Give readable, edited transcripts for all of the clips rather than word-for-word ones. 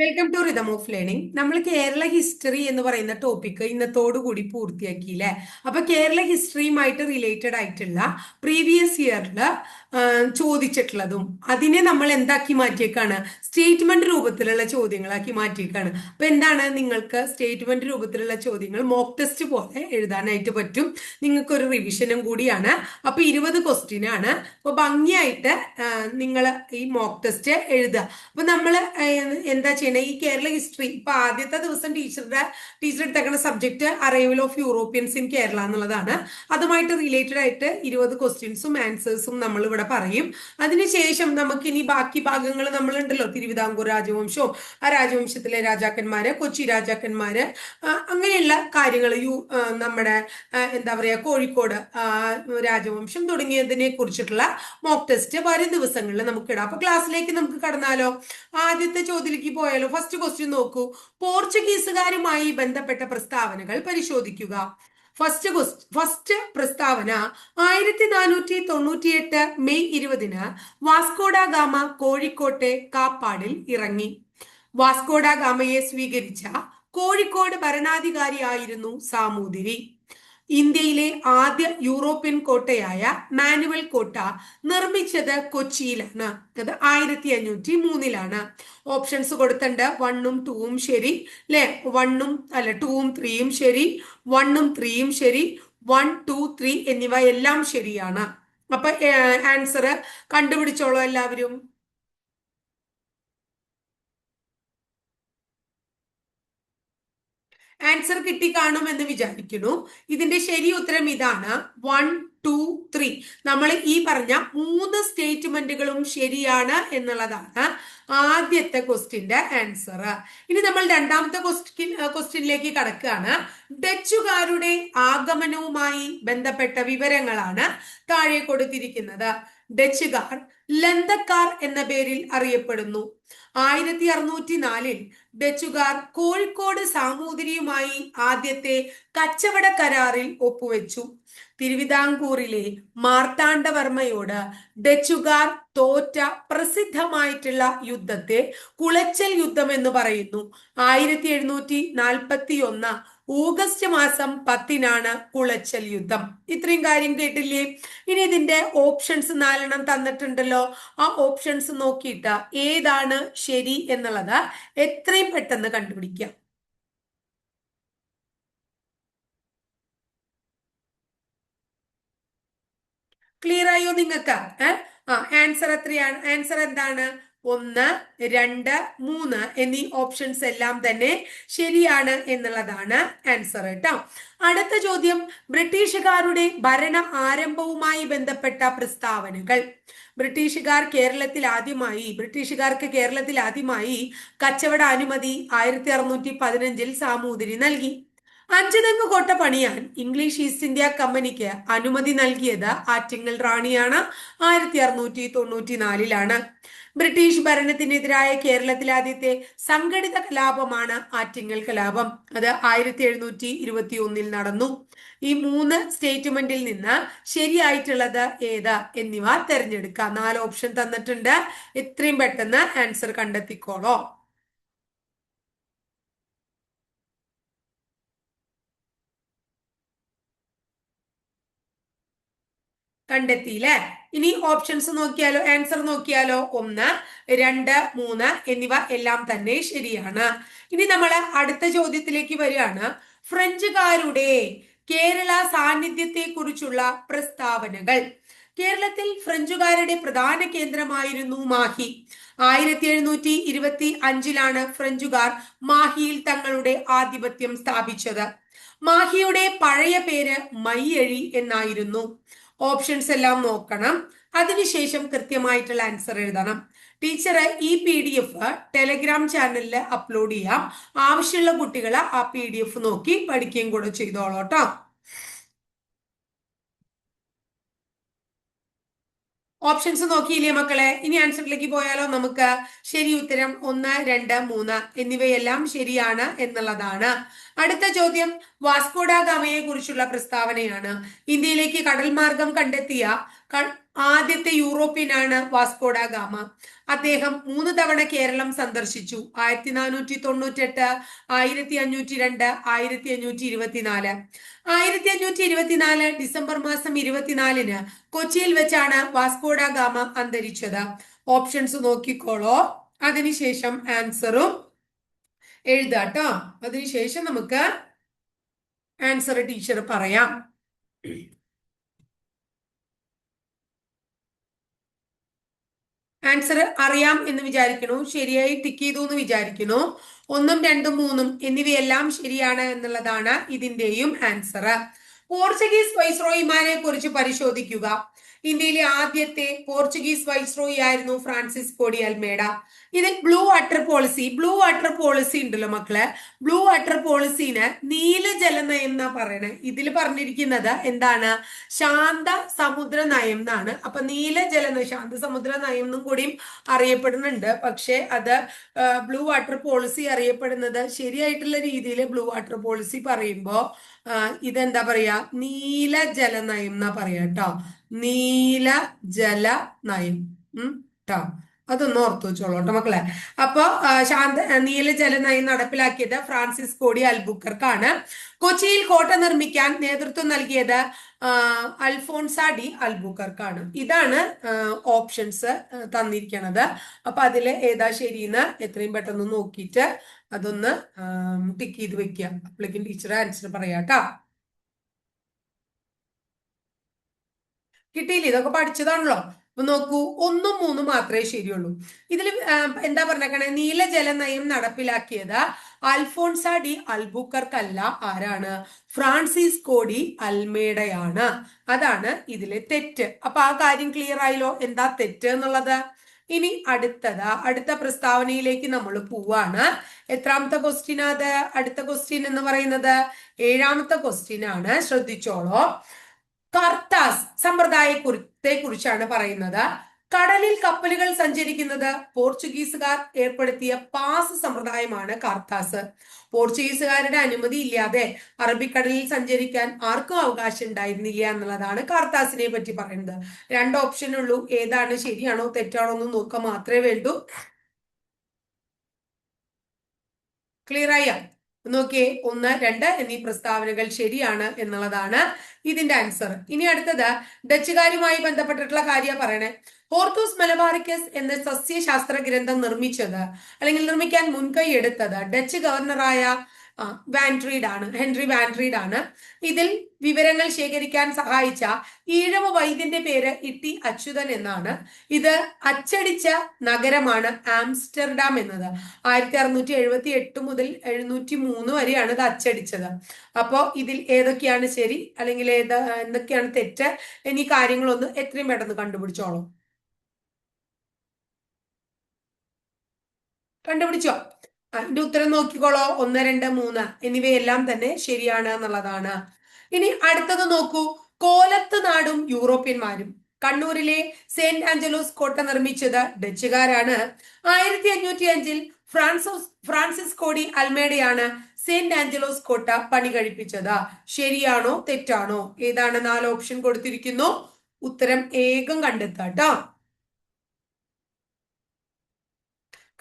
Welcome to rhythm of learning. നമ്മൾ Kerala history എന്ന് പറയുന്ന ടോപ്പിക് ഇന്നത്തോടു കൂടി പൂർത്തിയാക്കിയില്ലേ. അപ്പൊ കേരള ഹിസ്റ്ററിയുമായിട്ട് റിലേറ്റഡ് ആയിട്ടുള്ള പ്രീവിയസ് ഇയറിൽ ചോദിച്ചിട്ടുള്ളതും അതിനെ നമ്മൾ എന്താക്കി മാറ്റിയേക്കാണ്, സ്റ്റേറ്റ്മെന്റ് രൂപത്തിലുള്ള ചോദ്യങ്ങളാക്കി മാറ്റിയേക്കാണ്. അപ്പൊ എന്താണ്, നിങ്ങൾക്ക് സ്റ്റേറ്റ്മെന്റ് രൂപത്തിലുള്ള ചോദ്യങ്ങൾ മോക്ക് ടെസ്റ്റ് പോലെ എഴുതാനായിട്ട് പറ്റും. നിങ്ങൾക്ക് ഒരു റിവിഷനും കൂടിയാണ്. അപ്പൊ 20 ക്വസ്റ്റ്യൻ ആണ്. അപ്പൊ ഭംഗിയായിട്ട് നിങ്ങൾ ഈ മോക്ക് ടെസ്റ്റ് എഴുതുക. അപ്പൊ നമ്മൾ എന്താ ചെയ്യണേ, ഈ കേരള ഹിസ്റ്ററി ഇപ്പൊ ആദ്യത്തെ ദിവസം ടീച്ചർ എടുത്തേക്കുന്ന subject arrival of Europeans in Kerala എന്നുള്ളതാണ്. അതുമായിട്ട് റിലേറ്റഡ് ആയിട്ട് 20 ക്വസ്റ്റ്യൻസും ആൻസേഴ്സും നമ്മൾ ഇവിടെ പറയും. അതിനുശേഷം നമുക്ക് ഇനി ബാക്കി ഭാഗങ്ങൾ നമ്മളുണ്ടല്ലോ, തിരുവിതാംകൂർ രാജവംശവും ആ രാജവംശത്തിലെ രാജാക്കന്മാര്, കൊച്ചി രാജാക്കന്മാര്, അങ്ങനെയുള്ള കാര്യങ്ങൾ, നമ്മുടെ എന്താ പറയാ, കോഴിക്കോട് രാജവംശം തുടങ്ങിയതിനെ കുറിച്ചിട്ടുള്ള മോക്ക് ടെസ്റ്റ് വരും ദിവസങ്ങളിൽ നമുക്ക് ഇടാം. അപ്പൊ ക്ലാസ്സിലേക്ക് നമുക്ക് കടന്നാലോ. ആദ്യത്തെ ചോദ്യത്തിലേക്ക് പോയാലോ. ഫസ്റ്റ് ക്വസ്റ്റ്യൻ നോക്കൂ. പോർച്ചുഗീസുകാരുമായി ബന്ധപ്പെട്ട പ്രസ്താവനകൾ പരിശോധിക്കുക. ഫസ്റ്റ് പ്രസ്താവന 1498 മെയ് 20 വാസ്കോഡ ഗാമ കോഴിക്കോട്ടെ കാപ്പാടിൽ ഇറങ്ങി. വാസ്കോഡ ഗാമയെ സ്വീകരിച്ച കോഴിക്കോട് ഭരണാധികാരിയായിരുന്നു സാമൂതിരി. ഇന്ത്യയിലെ ആദ്യ യൂറോപ്യൻ കോട്ടയായ മാനുവൽ കോട്ട നിർമ്മിച്ചത് കൊച്ചിയിലാണ്. അത് 1503 ഓപ്ഷൻസ് കൊടുത്തിട്ടുണ്ട്. 1ഉം 2ഉം ശരി അല്ലെ, 2ഉം 3ഉം ശരി, 1ഉം 3ഉം ശരി, 1, 2, 3 എന്നിവ എല്ലാം ശരിയാണ്. അപ്പൊ ആൻസർ കണ്ടുപിടിച്ചോളൂ എല്ലാവരും. ആൻസർ കിട്ടി കാണുമെന്ന് വിചാരിക്കുന്നു. ഇതിന്റെ ശരി ഉത്തരം ഇതാണ്, 1, 2, 3. നമ്മൾ ഈ പറഞ്ഞ 3 സ്റ്റേറ്റ്മെന്റുകളും ശരിയാണ് എന്നുള്ളതാണ് ആദ്യത്തെ ക്വസ്റ്റ്യന്റെ ആൻസർ. ഇനി നമ്മൾ രണ്ടാമത്തെ ക്വസ്റ്റ്യനിലേക്ക് കടക്കുകയാണ്. ഡച്ചുകാരുടെ ആഗമനവുമായി ബന്ധപ്പെട്ട വിവരങ്ങളാണ് താഴെ കൊടുത്തിരിക്കുന്നത്. ഡച്ചുകാർ ലന്തക്കാർ എന്ന പേരിൽ അറിയപ്പെടുന്നു. 1604 ഡച്ചുകാർ കോഴിക്കോട് സാമൂതിരിയുമായി ആദ്യത്തെ കച്ചവട കരാറിൽ ഒപ്പുവെച്ചു. തിരുവിതാംകൂറിലെ മാർത്താണ്ഡവർമ്മയോട് ഡച്ചുകാർ തോറ്റ പ്രസിദ്ധമായിട്ടുള്ള യുദ്ധത്തെ കുളച്ചൽ യുദ്ധം എന്ന് പറയുന്നു. 1741 ഓഗസ്റ്റ് മാസം 10 കുളച്ചൽ യുദ്ധം. ഇത്രയും കാര്യം കേട്ടില്ലേ. ഇനി ഇതിന്റെ ഓപ്ഷൻസ് 4 തന്നിട്ടുണ്ടല്ലോ. ആ ഓപ്ഷൻസ് നോക്കിയിട്ട് ഏതാണ് ശരി എന്നുള്ളത് എത്രയും പെട്ടെന്ന് കണ്ടുപിടിക്കാം. ക്ലിയർ ആയോ നിങ്ങൾക്ക്? ആൻസർ എത്രയാണ്? ആൻസർ എന്താണ്? 1, 2, 3 എന്നീ ഓപ്ഷൻസ് എല്ലാം തന്നെ ശരിയാണ് എന്നുള്ളതാണ് ആൻസർ കേട്ടോ. അടുത്ത ചോദ്യം, ബ്രിട്ടീഷുകാരുടെ ഭരണ ആരംഭവുമായി ബന്ധപ്പെട്ട പ്രസ്താവനകൾ. ബ്രിട്ടീഷുകാർക്ക് കേരളത്തിൽ ആദ്യമായി കച്ചവട അനുമതി 1615 സാമൂതിരി നൽകി. അഞ്ചുതെങ്ങ് കോട്ട പണിയാൻ ഇംഗ്ലീഷ് ഈസ്റ്റ് ഇന്ത്യ കമ്പനിക്ക് അനുമതി നൽകിയത് ആറ്റിങ്ങൽ റാണിയാണ്. 1694 ബ്രിട്ടീഷ് ഭരണത്തിനെതിരായ കേരളത്തിലെ ആദ്യത്തെ സംഘടിത കലാപമാണ് ആറ്റിങ്ങൽ കലാപം. അത് 1721 നടന്നു. ഈ 3 സ്റ്റേറ്റ്മെന്റിൽ നിന്ന് ശരിയായിട്ടുള്ളത് ഏത് എന്നിവ തെരഞ്ഞെടുക്കാം. 4 ഓപ്ഷൻ തന്നിട്ടുണ്ട്. എത്രയും പെട്ടെന്ന് ആൻസർ കണ്ടെത്തിക്കോളോ. കണ്ടെത്തിയില്ലേ. ഇനി ഓപ്ഷൻസ് നോക്കിയാലോ, ആൻസർ നോക്കിയാലോ. 1, 2, 3 എന്നിവ എല്ലാം തന്നെ ശരിയാണ്. ഇനി നമ്മൾ അടുത്ത ചോദ്യത്തിലേക്ക് വരികയാണ്. ഫ്രഞ്ചുകാരുടെ കേരള സാന്നിധ്യത്തെ കുറിച്ചുള്ള പ്രസ്താവനകൾ. കേരളത്തിൽ ഫ്രഞ്ചുകാരുടെ പ്രധാന കേന്ദ്രമായിരുന്നു മാഹി. 1725 ഫ്രഞ്ചുകാർ മാഹിയിൽ തങ്ങളുടെ ആധിപത്യം സ്ഥാപിച്ചത്. മാഹിയുടെ പഴയ പേര് മയ്യഴി എന്നായിരുന്നു. ഓപ്ഷൻസ് എല്ലാം നോക്കണം. അതിനുശേഷം കൃത്യമായിട്ടുള്ള ആൻസർ എഴുതണം. ടീച്ചർ ഈ PDF ടെലഗ്രാം ചാനലിൽ അപ്ലോഡ് ചെയ്യാം. ആവശ്യമുള്ള കുട്ടികൾ ആ PDF നോക്കി പഠിക്കുകയും കൂടെ ചെയ്തോളൂ കേട്ടോ. ഓപ്ഷൻസ് നോക്കിയില്ലേ മക്കളെ? ഇനി ആൻസറിലേക്ക് പോയാലോ നമുക്ക്. ശരി ഉത്തരം 1, 2, 3 എന്നിവയെല്ലാം ശരിയാണ് എന്നുള്ളതാണ്. അടുത്ത ചോദ്യം വാസ്കോഡ ഗാമയെ കുറിച്ചുള്ള പ്രസ്താവനയാണ്. ഇന്ത്യയിലേക്ക് കടൽ മാർഗം കണ്ടെത്തിയ ആദ്യത്തെ യൂറോപ്യനാണ് വാസ്കോഡ ഗാമ. അദ്ദേഹം 3 തവണ കേരളം സന്ദർശിച്ചു. 1498, 1502, 1524. 1524 ഡിസംബർ മാസം 24-ന് കൊച്ചിയിൽ വെച്ചാണ് വാസ്കോഡ ഗാമ അന്തരിച്ചത്. ഓപ്ഷൻസ് നോക്കിക്കോളോ, അതിനുശേഷം ആൻസറും എഴുതാട്ടോ. അതിനുശേഷം നമുക്ക് ആൻസർ ടീച്ചർ പറയാം. ആൻസർ അറിയാം എന്ന് വിചാരിക്കണു, ശരിയായി ടിക്ക് ചെയ്തു എന്ന് വിചാരിക്കുന്നു. 1, 2, 3 എന്നിവയെല്ലാം ശരിയാണ് എന്നുള്ളതാണ് ഇതിന്റെയും ആൻസർ. പോർച്ചുഗീസ് വൈസ്രോയിമാരെ കുറിച്ച് പരിശോധിക്കുക. ഇന്ത്യയിലെ ആദ്യത്തെ പോർച്ചുഗീസ് വൈസ്രോയി ആയിരുന്നു ഫ്രാൻസിസ്കോ ഡി അൽമേഡ. ഇതിൽ ബ്ലൂ വാട്ടർ പോളിസി ഉണ്ടല്ലോ മക്കളെ, ബ്ലൂ വാട്ടർ പോളിസിന് നീലജല നയം എന്നാ പറയണേ. ഇതിൽ പറഞ്ഞിരിക്കുന്നത് എന്താണ്? ശാന്ത സമുദ്ര നയം എന്നാണ്. അപ്പൊ ശാന്ത സമുദ്ര നയം എന്നും കൂടിയും അറിയപ്പെടുന്നുണ്ട്. പക്ഷെ അത് ബ്ലൂ വാട്ടർ പോളിസി അറിയപ്പെടുന്നത് ശരിയായിട്ടുള്ള രീതിയിൽ ബ്ലൂ വാട്ടർ പോളിസി പറയുമ്പോ ഇതെന്താ പറയാ, നീല ജല നയം എന്നാ പറയാ കേട്ടോ. നീല ജല നയം ട്ടോ. അതൊന്ന് ഓർത്തു വെച്ചോളൂ കേട്ടോ മക്കളെ. അപ്പൊ നീലജല നയം നടപ്പിലാക്കിയത് ഫ്രാൻസിസ്കോ ഡി അൽബുക്കർക്കാണ്. കൊച്ചിയിൽ കോട്ട നിർമ്മിക്കാൻ നേതൃത്വം നൽകിയത് അൽഫോൺസ ഡി അൽബുക്കർക്കാണ്. ഇതാണ് ഓപ്ഷൻസ് തന്നിരിക്കുന്നത്. അപ്പൊ അതില് ഏതാ ശരിയെന്ന് എത്രയും പെട്ടെന്ന് നോക്കിയിട്ട് അതൊന്ന് ടിക്ക് ചെയ്ത് വെക്കുക. അപ്പോഴേക്കും ടീച്ചർ ആൻസർ പറയാട്ടോ. കിട്ടിയില്ലേ? ഇതൊക്കെ പഠിച്ചതാണല്ലോ. അപ്പൊ നോക്കൂ, 1ഉം 3ഉം മാത്രമേ ശരിയുള്ളൂ. ഇതിൽ എന്താ പറഞ്ഞേക്കണേ? നീലജല നയം നടപ്പിലാക്കിയത് അൽഫോൺസ ഡി അൽബുക്കർക്കല്ല. ആരാണ്? ഫ്രാൻസിസ്കോ ഡി അൽമേഡയാണ്. അതാണ് ഇതിലെ തെറ്റ്. അപ്പൊ ആ കാര്യം ക്ലിയർ ആയല്ലോ, എന്താ തെറ്റ് എന്നുള്ളത്. ഇനി അടുത്ത പ്രസ്താവനയിലേക്ക് നമ്മൾ പോവാണ്. എത്രാമത്തെ ക്വസ്റ്റ്യൻ അത്? അടുത്ത ക്വസ്റ്റ്യൻ എന്ന് പറയുന്നത് 7ാമത്തെ ക്വസ്റ്റ്യൻ ആണ്. ശ്രദ്ധിച്ചോളോ. കർത്താസ് സമ്പ്രദായത്തെ കുറിച്ചാണ് പറയുന്നത്. കടലിൽ കപ്പലുകൾ സഞ്ചരിക്കുന്നത് പോർച്ചുഗീസുകാർ ഏർപ്പെടുത്തിയ പാസ് സമ്പ്രദായമാണ് കർത്താസ്. പോർച്ചുഗീസുകാരുടെ അനുമതി ഇല്ലാതെ അറബിക്കടലിൽ സഞ്ചരിക്കാൻ ആർക്കും അവകാശം ഉണ്ടായിരുന്നില്ല എന്നുള്ളതാണ് കർത്താസിനെ പറ്റി പറയുന്നത്. 2 ഓപ്ഷൻ ഉള്ളൂ. ഏതാണ് ശരിയാണോ തെറ്റാണോ എന്ന് നോക്കാൻ മാത്രമേ വേണ്ടൂ. ക്ലിയർ ആയ? നോക്കിയേ, 1, 2 എന്നീ പ്രസ്താവനകൾ ശരിയാണ് എന്നുള്ളതാണ് ഇതിന്റെ ആൻസർ. ഇനി അടുത്തത് ഡച്ചുകാരുമായി ബന്ധപ്പെട്ടിട്ടുള്ള കാര്യം പറയണേ. ഹോർത്തൂസ് മലബാറിക്കസ് എന്ന സസ്യശാസ്ത്ര ഗ്രന്ഥം നിർമ്മിച്ചത് അല്ലെങ്കിൽ നിർമ്മിക്കാൻ മുൻകൈ എടുത്തത് ഡച്ച് ഗവർണറായ ഹെൻറി വാൻഡ്രീഡ് ആണ്. ഇതിൽ വിവരങ്ങൾ ശേഖരിക്കാൻ സഹായിച്ച ഈഴവ വൈദ്യന്റെ പേര് ഇട്ടി അച്യുതൻ എന്നാണ്. ഇത് അച്ചടിച്ച നഗരമാണ് ആംസ്റ്റർഡാം എന്നത്. 1678 മുതൽ 703 വരെയാണ് ഇത് അച്ചടിച്ചത്. അപ്പോ ഇതിൽ ഏതൊക്കെയാണ് ശരി അല്ലെങ്കിൽ എന്തൊക്കെയാണ് തെറ്റ് എന്നീ കാര്യങ്ങളൊന്ന് എത്രയും പെട്ടെന്ന് കണ്ടുപിടിച്ചോളൂ. കണ്ടുപിടിച്ചോ? അതിന്റെ ഉത്തരം നോക്കിക്കോളോ. 1, 2, 3 എന്നിവയെല്ലാം തന്നെ ശരിയാണ് എന്നുള്ളതാണ്. ഇനി അടുത്തത് നോക്കൂ. കോലത്ത് നാടും യൂറോപ്യന്മാരും. കണ്ണൂരിലെ സെന്റ് ആഞ്ചലോസ് കോട്ട നിർമ്മിച്ചത് ഡച്ചുകാരാണ്. 1505-ൽ ഫ്രാൻസിസ്കോ ഡി അൽമേഡയാണ് സെന്റ് ആഞ്ചലോസ് കോട്ട പണി കഴിപ്പിച്ചത്. ശരിയാണോ തെറ്റാണോ? ഏതാണ്? 4 ഓപ്ഷൻ കൊടുത്തിരിക്കുന്നു. ഉത്തരം ഏകം കണ്ടെത്താട്ടോ.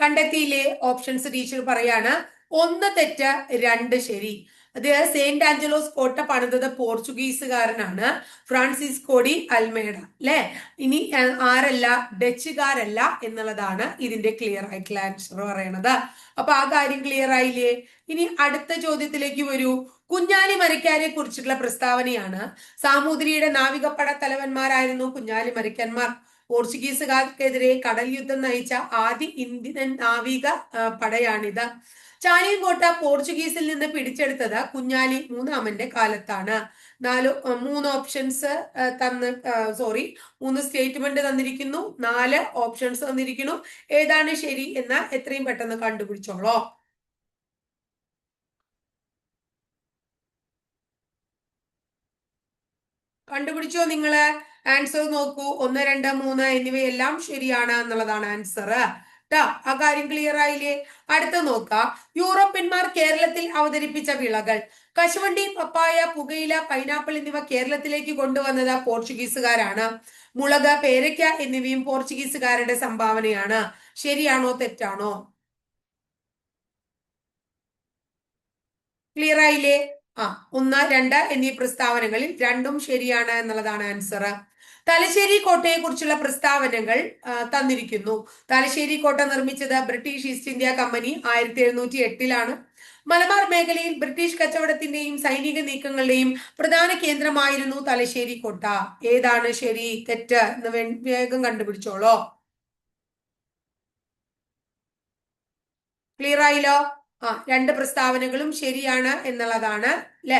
കണ്ടെത്തിയില്ലേ? ഓപ്ഷൻസ് ടീച്ചർ പറയാണ്. 1 തെറ്റ്, 2 ശരി. അത് സെയിന്റ് ആഞ്ചലോസ് കോട്ട പണിതത് പോർച്ചുഗീസുകാരനാണ്, ഫ്രാൻസിസ്കോ ഡി അൽമേഡ അല്ലെ. ഇനി ആരല്ല? ഡച്ചുകാരല്ല എന്നുള്ളതാണ് ഇതിന്റെ ക്ലിയർ ആയിട്ടുള്ള ആൻസർ പറയണത്. അപ്പൊ ആ കാര്യം ക്ലിയർ ആയില്ലേ? ഇനി അടുത്ത ചോദ്യത്തിലേക്ക് വരൂ. കുഞ്ഞാലി മരക്കാരെ കുറിച്ചിട്ടുള്ള പ്രസ്താവനയാണ്. സാമൂതിരിയുടെ നാവികപ്പട തലവന്മാരായിരുന്നു കുഞ്ഞാലി മരക്കന്മാർ. പോർച്ചുഗീസുകാർക്കെതിരെ കടൽ യുദ്ധം നയിച്ച ആദ്യ ഇന്ത്യൻ നാവിക പടയാണിത്. ചാലിയൻകോട്ട പോർച്ചുഗീസിൽ നിന്ന് പിടിച്ചെടുത്തത് കുഞ്ഞാലി മൂന്നാമന്റെ കാലത്താണ്. 3 ഓപ്ഷൻസ് 3 സ്റ്റേറ്റ്മെന്റ് തന്നിരിക്കുന്നു. 4 ഓപ്ഷൻസ് തന്നിരിക്കുന്നു. ഏതാണ് ശരി എന്ന് എത്രയും പെട്ടെന്ന് കണ്ടുപിടിച്ചോളോ. കണ്ടുപിടിച്ചോ നിങ്ങള്? ആൻസർ നോക്കൂ. 1, 2, 3 എന്നിവയെല്ലാം ശരിയാണ് എന്നുള്ളതാണ് ആൻസർ. ട്ടാ ആ കാര്യം ക്ലിയർ ആയില്ലേ? അടുത്ത നോക്കാം. യൂറോപ്യന്മാർ കേരളത്തിൽ അവതരിപ്പിച്ച വിളകൾ. കശുവണ്ടി, പപ്പായ, പുകയില, പൈനാപ്പിൾ എന്നിവ കേരളത്തിലേക്ക് കൊണ്ടുവന്നത് പോർച്ചുഗീസുകാരാണ്. മുളക്, പേരയ്ക്ക എന്നിവയും പോർച്ചുഗീസുകാരുടെ സംഭാവനയാണ്. ശരിയാണോ തെറ്റാണോ? ക്ലിയർ ആയില്ലേ? ആ, 1, 2 എന്നീ പ്രസ്താവനകളിൽ രണ്ടും ശരിയാണ് എന്നുള്ളതാണ് ആൻസർ. തലശ്ശേരി കോട്ടയെ കുറിച്ചുള്ള പ്രസ്താവനകൾ തന്നിരിക്കുന്നു. തലശ്ശേരി കോട്ട നിർമ്മിച്ചത് ബ്രിട്ടീഷ് ഈസ്റ്റ് ഇന്ത്യ കമ്പനി 1708-ലാണ്. മലബാർ മേഖലയിൽ ബ്രിട്ടീഷ് കച്ചവടത്തിന്റെയും സൈനിക നീക്കങ്ങളുടെയും പ്രധാന കേന്ദ്രമായിരുന്നു തലശ്ശേരി കോട്ട. ഏതാണ് ശരി തെറ്റ് എന്ന് വേഗം കണ്ടുപിടിച്ചോളോ. ക്ലിയർ ആയില്ലോ? ആ, രണ്ട് പ്രസ്താവനകളും ശരിയാണ് എന്നുള്ളതാണ് അല്ലെ.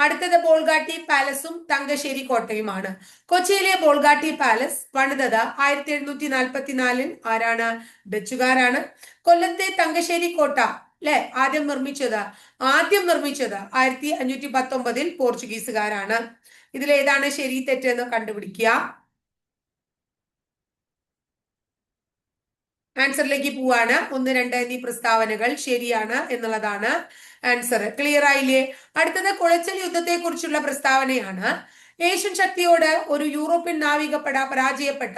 അടുത്തത് ബോൾഗാട്ടി പാലസും തങ്കശ്ശേരി കോട്ടയുമാണ്. കൊച്ചിയിലെ ബോൾഗാട്ടി പാലസ് പണിതത് 1744-ൽ ആരാണ്? ഡച്ചുകാരാണ്. കൊല്ലത്തെ തങ്കശ്ശേരി കോട്ട അല്ലെ ആദ്യം നിർമ്മിച്ചത് 1519-ൽ പോർച്ചുഗീസുകാരാണ്. ഇതിലേതാണ് ശരി തെറ്റെന്ന് കണ്ടുപിടിക്കുക. ആൻസറിലേക്ക് പോവാണ്. 1, 2 എന്നീ പ്രസ്താവനകൾ ശരിയാണ് എന്നുള്ളതാണ് ആൻസർ. ക്ലിയർ ആയില്ലേ? അടുത്തത് കുളച്ചൽ യുദ്ധത്തെ കുറിച്ചുള്ള പ്രസ്താവനയാണ്. ഏഷ്യൻ ശക്തിയോട് ഒരു യൂറോപ്യൻ നാവികപ്പട പരാജയപ്പെട്ട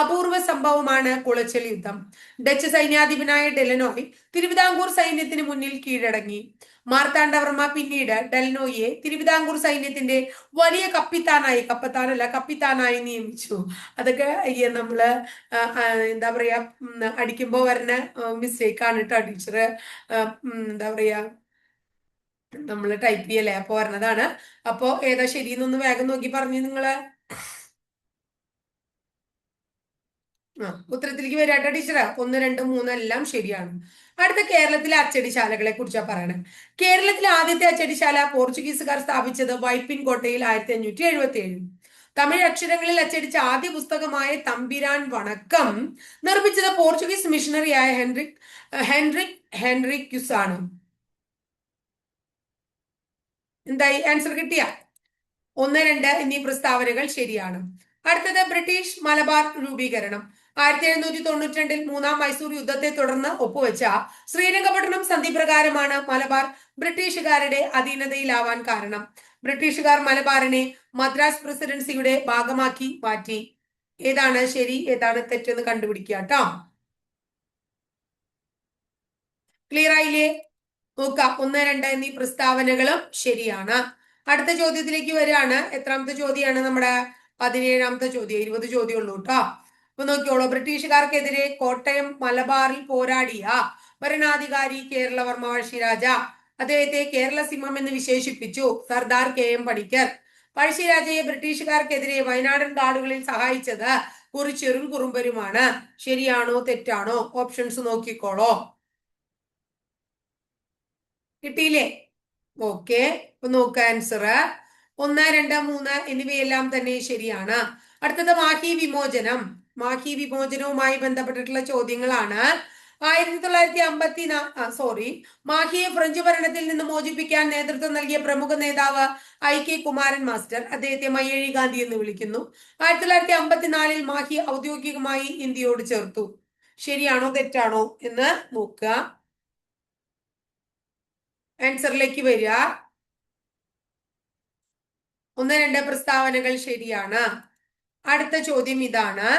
അപൂർവ സംഭവമാണ് കുളച്ചൽ യുദ്ധം. ഡച്ച് സൈന്യാധിപനായ ഡെലനോയ് തിരുവിതാംകൂർ സൈന്യത്തിന് മുന്നിൽ കീഴടങ്ങി. മാർത്താണ്ഡവർമ്മ പിന്നീട് ഡെലനോയെ തിരുവിതാംകൂർ സൈന്യത്തിന്റെ വലിയ കപ്പിത്താനായി നിയമിച്ചു. അതൊക്കെ നമ്മള് എന്താ പറയാ അടിക്കുമ്പോ വരുന്ന മിസ്റ്റേക്ക് ആണ് കേട്ടോ ടീച്ചർ. എന്താ പറയാ നമ്മള് ടൈപ്പ് ചെയ്യല്ലേ അപ്പൊ പറഞ്ഞതാണ്. അപ്പൊ ഏതാ ശരിയെന്നൊന്ന് വേഗം നോക്കി പറഞ്ഞു നിങ്ങള്. ഉത്തരത്തിലേക്ക് വരാട്ടോ ടീച്ചറെ. 1, 2, 3 എല്ലാം ശരിയാണ്. അടുത്ത കേരളത്തിലെ അച്ചടിശാലകളെ കുറിച്ചാ പറയണത്. കേരളത്തിലെ ആദ്യത്തെ അച്ചടിശാല പോർച്ചുഗീസുകാർ സ്ഥാപിച്ചത് വൈപ്പിൻ കോട്ടയിൽ 1577. തമിഴ് അക്ഷരങ്ങളിൽ അച്ചടിച്ച ആദ്യ പുസ്തകമായ തമ്പിരാൻ വണക്കം നിർമ്മിച്ചത് പോർച്ചുഗീസ് മിഷണറിയായ ഹെൻറിക്യുസ് ആണ്. എന്തായി ആൻസർ കിട്ടിയ? 1, 2 എന്നീ പ്രസ്താവനകൾ ശരിയാണ്. അടുത്തത് ബ്രിട്ടീഷ് മലബാർ രൂപീകരണം. 1792-ൽ മൂന്നാം മൈസൂർ യുദ്ധത്തെ തുടർന്ന് ഒപ്പുവെച്ച ശ്രീരംഗപട്ടണം സന്ധി പ്രകാരമാണ് മലബാർ ബ്രിട്ടീഷുകാരുടെ അധീനതയിലാവാൻ കാരണം. ബ്രിട്ടീഷുകാർ മലബാറിനെ മദ്രാസ് പ്രസിഡൻസിയുടെ ഭാഗമാക്കി മാറ്റി. ഏതാണ് ശരി ഏതാണ് തെറ്റെന്ന് കണ്ടുപിടിക്കുക കേട്ടോ. ക്ലിയർ ആയില്ലേ? നോക്കാം. 1, 2 എന്നീ പ്രസ്താവനകളും ശരിയാണ്. അടുത്ത ചോദ്യത്തിലേക്ക് വരികയാണ്. എത്രാമത്തെ ചോദ്യമാണ് നമ്മുടെ? 17ാമത്തെ ചോദ്യം. 20 ചോദ്യം ഉള്ളൂ കേട്ടോ. അപ്പൊ നോക്കിയോളൂ. ബ്രിട്ടീഷുകാർക്കെതിരെ കോട്ടയം മലബാറിൽ പോരാടിയ ഭരണാധികാരി കേരളവർമ്മ പഴശ്ശിരാജ. അദ്ദേഹത്തെ കേരള സിംഹം എന്ന് വിശേഷിപ്പിച്ചു സർദാർ KM പണിക്കർ. പഴശ്ശിരാജയെ ബ്രിട്ടീഷുകാർക്കെതിരെ വയനാടൻ കാടുകളിൽ സഹായിച്ചത് കുറിച്യരും കുറുമ്പരുമാണ്. ശരിയാണോ തെറ്റാണോ? ഓപ്ഷൻസ് നോക്കിക്കോളോ. കിട്ടിയില്ലേ? ഓക്കെ. അപ്പൊ നോക്ക ആൻസർ 1, 2, 3 എന്നിവയെല്ലാം തന്നെ ശരിയാണ്. അടുത്തത് മാഹി വിമോചനവുമായി ബന്ധപ്പെട്ടിട്ടുള്ള ചോദ്യങ്ങളാണ്. 1954 മാഹിയെ ഫ്രഞ്ച് ഭരണത്തിൽ നിന്ന് മോചിപ്പിക്കാൻ നേതൃത്വം നൽകിയ പ്രമുഖ നേതാവ് IK കുമാരൻ മാസ്റ്റർ. അദ്ദേഹത്തെ മയ്യഴി ഗാന്ധി എന്ന് വിളിക്കുന്നു. 1954-ൽ മാഹി ഔദ്യോഗികമായി ഇന്ത്യയോട് ചേർത്തു. ശരിയാണോ തെറ്റാണോ എന്ന് നോക്കുക. ആൻസറിലേക്ക് വരിക. 1, 2 പ്രസ്താവനകൾ ശരിയാണ്. അടുത്ത ചോദ്യം ഇതാണ്.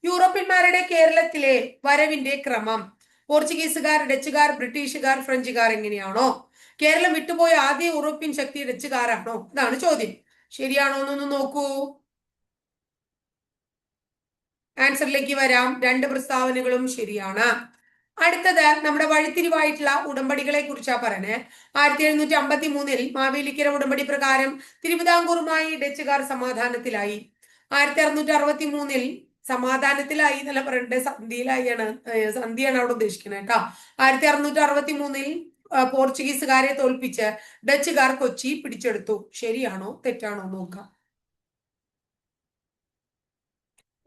യൂറോപ്യന്മാരുടെ കേരളത്തിലെ വരവിന്റെ ക്രമം പോർച്ചുഗീസുകാർ, ഡച്ചുകാർ, ബ്രിട്ടീഷുകാർ, ഫ്രഞ്ചുകാർ എങ്ങനെയാണോ? കേരളം വിട്ടുപോയ ആദ്യ യൂറോപ്യൻ ശക്തി ഡച്ചുകാരാണോ? ഇതാണ് ചോദ്യം. ശരിയാണോ എന്നൊന്ന് നോക്കൂ. ആൻസറിലേക്ക് വരാം. രണ്ട് പ്രസ്താവനകളും ശരിയാണ്. അടുത്തത് നമ്മുടെ വഴിത്തിരിവായിട്ടുള്ള ഉടമ്പടികളെ കുറിച്ചാ പറയണേ. 1753-ൽ മാവേലിക്കര ഉടമ്പടി പ്രകാരം തിരുവിതാംകൂറുമായി ഡച്ചുകാർ സമാധാനത്തിലായി. 1663-ൽ സമാധാനത്തിലായി എന്നല്ല പറയണ്ടേ, സന്ധിയാണ് അവിടെ ഉദ്ദേശിക്കുന്നത് കേട്ടോ. 1663-ൽ പോർച്ചുഗീസുകാരെ തോൽപ്പിച്ച് ഡച്ചുകാർ കൊച്ചി പിടിച്ചെടുത്തു. ശരിയാണോ തെറ്റാണോ നോക്കാം.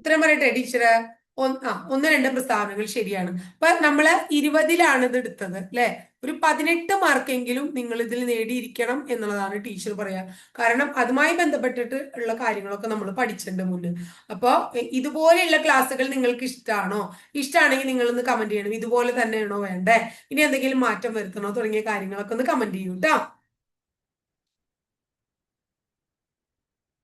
ഉത്തരം പറയട്ടെ ടീച്ചറ്. ഒന്ന് രണ്ട് പ്രസ്താവനകൾ ശരിയാണ്. അപ്പൊ നമ്മള് 20-ലാണ് ഇത് എടുത്തത് അല്ലെ. ഒരു 18 മാർക്കെങ്കിലും നിങ്ങൾ ഇതിൽ നേടിയിരിക്കണം എന്നുള്ളതാണ് ടീച്ചർ പറയാ. കാരണം അതുമായി ബന്ധപ്പെട്ടിട്ട് ഉള്ള കാര്യങ്ങളൊക്കെ നമ്മൾ പഠിച്ചിട്ടുണ്ട് മുന്നേ. അപ്പൊ ഇതുപോലെയുള്ള ക്ലാസ്സുകൾ നിങ്ങൾക്ക് ഇഷ്ടമാണോ? ഇഷ്ടമാണെങ്കിൽ നിങ്ങൾ ഒന്ന് കമന്റ് ചെയ്യണം. ഇതുപോലെ തന്നെയാണോ വേണ്ടേ, ഇനി എന്തെങ്കിലും മാറ്റം വരുത്തണോ തുടങ്ങിയ കാര്യങ്ങളൊക്കെ ഒന്ന് കമന്റ് ചെയ്യൂ കേട്ടോ.